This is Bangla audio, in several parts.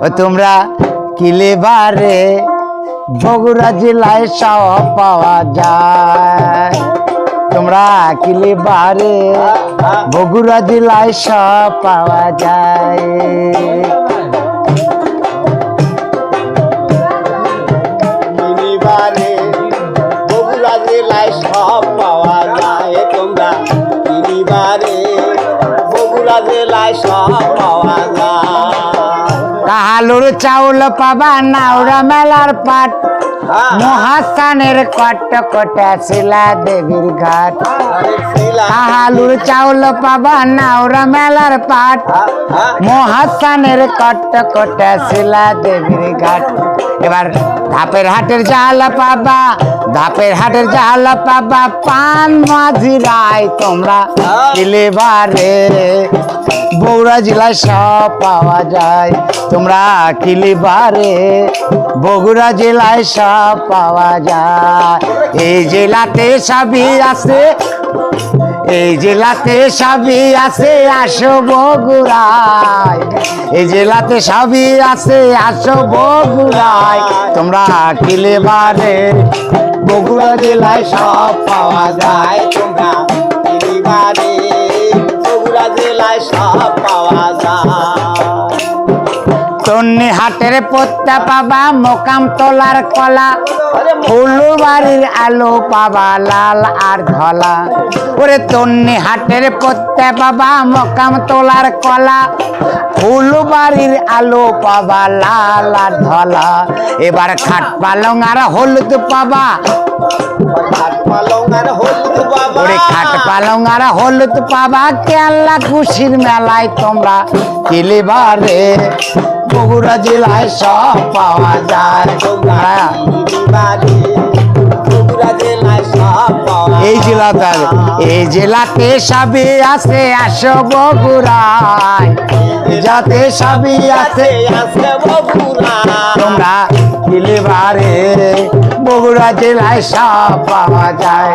ও তোমরা কিলেবারে বগুড়া জেলায় সব পাওয়া যায়। তোমরা কিলেবারে বগুড়া জেলায় সব পাওয়া যায়। কিলিবারে বগুড়া জেলায় সব পাওয়া যায়। তোমরা কিলিবারে বগুড়া জেলায় সব পাওয়া যায়। কাহালুর চাউল পাবা নাওরা মেলার পাট, মহাস্থানের কটকটা শিলা দেবীর ঘাট। কাহালুর চাউল পাবা নাওরা মেলার পাট, মহাস্থানের কটকটা শিলা দেবীর ঘাট। এবার ধাপের হাটের জাল পাবা, ধাপের হাটের জাল পাবা পান মাঝি রায়। তোমরা কিলেবারে বগুড়া জেলায় সব পাওয়া যায়। তোমরা কিলেবারে বগুড়া জেলায় সব পাওয়া যায়। এই জেলাতে সবই আছে, এই জেলাতে সবই আছে, আসো বগুড়ায়। এই জেলাতে সবই আছে, আসো বগুড়ায়। তোমরা কিলেবারে বগুড়া জেলায় সব পাওয়া যায়। তোমরা কিলিবারে বগুড়া জেলায় সব পাওয়া যায়। তন্নি হাটের পত্তা পাবা মোকাম তোলার কলা, ফুলবাড়ির আলো পাবা লাল আর ধলা। ওরে তন্নি হাটের পত্তা পাবা মোকাম তোলার কলা, ফুলবাড়ির আলো পাবা লাল আর ধলা। এবার খাট পালং আর হলুদ পাবা, ওরে খাট পালং আর হলুদ পাবা কেল্লা খুশির মেলায়। তোমরা কিলেবারে বগুড়া জেলায় সব পাওয়া যায়। এই জেলাতে, এই জেলাতে সবই আছে, আসো বগুড়ায়। যাতে সবই আছে, তোমরা কিলেবারে বগুড়া জেলায় সব পাওয়া যায়।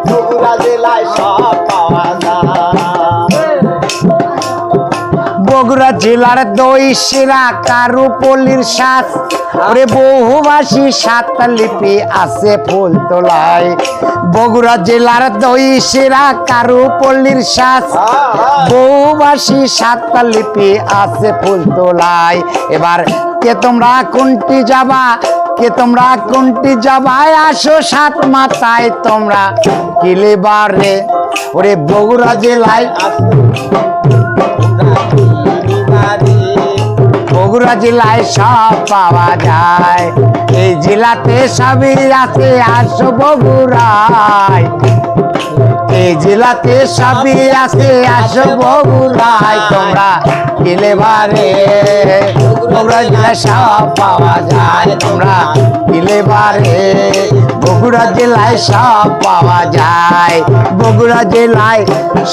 বগুড়া জেলায় সব পাওয়া যায়। বগুড়া জেলার দই শিরা কারুপল্লির সাথ, ওরে বহুভাষী সাত লিপি আছে ফুল তোলায়। বগুড়া জেলার দই শিরা কারুপল্লির সাথ, বহুভাষী সাত লিপি আছে ফুল তোলায়। এবার কে তোমরা কোনটি যাবা, কে তোমরা কোনটি যাবায়, আসো সাত মাথায়। তোমরা কিলেবারে ওরে বগুড়া জেলায়, বগুড়া জেলায় সব পাওয়া যায়। এই জেলাতে সবই আছে, আসো বগুড়ায়। এই জেলাতে সবই আছে, আসো বগুড়ায়। তোমরা কিলেবারে বগুড়া জেলায় সব পাওয়া যায়। তোমরা কিলেবারে বগুড়া জেলায় সব পাওয়া যায়। বগুড়া জেলায়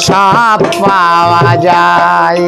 সব পাওয়া যায়।